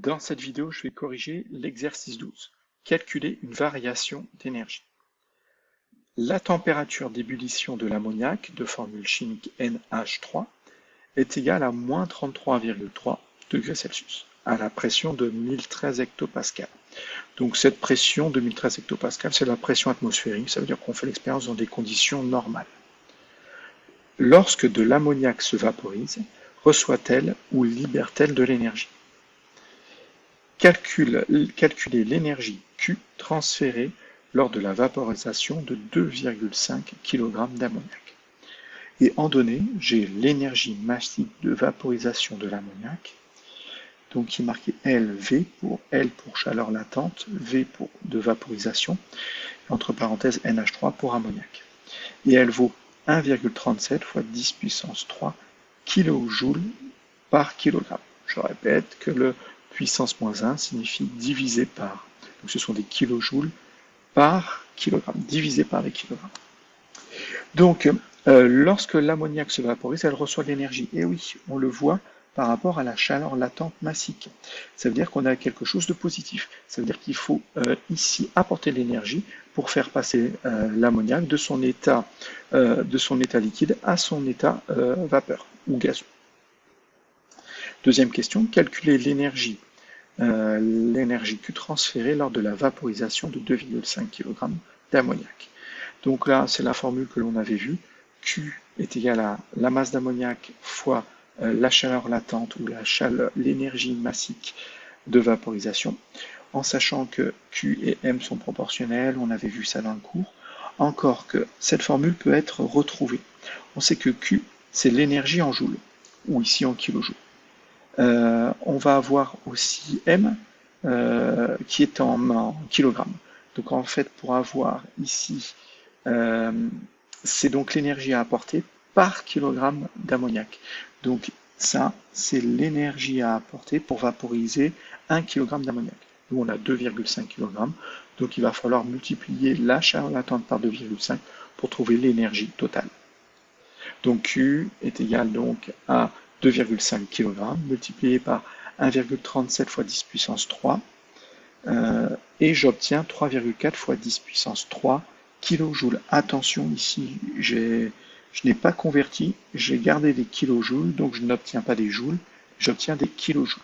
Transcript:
Dans cette vidéo, je vais corriger l'exercice 12. Calculer une variation d'énergie. La température d'ébullition de l'ammoniac, de formule chimique NH3, est égale à moins 33,3 degrés Celsius, à la pression de 1013 hectopascales. Donc cette pression de 1013 hectopascales, c'est la pression atmosphérique, ça veut dire qu'on fait l'expérience dans des conditions normales. Lorsque de l'ammoniac se vaporise, reçoit-elle ou libère-t-elle de l'énergie? Calculer l'énergie Q transférée lors de la vaporisation de 2,5 kg d'ammoniac. Et en données, j'ai l'énergie massique de vaporisation de l'ammoniac, donc qui est marqué LV pour L pour chaleur latente, V pour de vaporisation, entre parenthèses NH3 pour ammoniac. Et elle vaut 1,37 fois 10 puissance 3 kJ par kilogramme. Je répète que le puissance moins 1 signifie divisé par. Donc ce sont des kilojoules par kilogramme, divisé par les kilogrammes. Donc lorsque l'ammoniac se vaporise, elle reçoit de l'énergie. Et oui, on le voit par rapport à la chaleur latente massique. Ça veut dire qu'on a quelque chose de positif. Ça veut dire qu'il faut ici apporter de l'énergie pour faire passer l'ammoniac de son état liquide à son état vapeur ou gazeux. Deuxième question, calculer l'énergie Q transférée lors de la vaporisation de 2,5 kg d'ammoniac. Donc là, c'est la formule que l'on avait vue. Q est égal à la masse d'ammoniac fois la chaleur latente ou l'énergie massique de vaporisation, en sachant que Q et M sont proportionnels, on avait vu ça dans le cours. Encore que cette formule peut être retrouvée. On sait que Q, c'est l'énergie en joules, ou ici en kilojoules. On va avoir aussi M qui est en kilogrammes. Donc en fait, pour avoir ici, c'est donc l'énergie à apporter par kilogramme d'ammoniac. Donc ça, c'est l'énergie à apporter pour vaporiser 1 kg d'ammoniac. Nous, on a 2,5 kg, donc il va falloir multiplier la chaleur latente par 2,5 pour trouver l'énergie totale. Donc Q est égal donc à 2,5 kg multiplié par 1,37 fois 10 puissance 3 et j'obtiens 3,4 fois 10 puissance 3 kJ. Attention ici, je n'ai pas converti, j'ai gardé des kilojoules, donc je n'obtiens pas des joules, j'obtiens des kilojoules.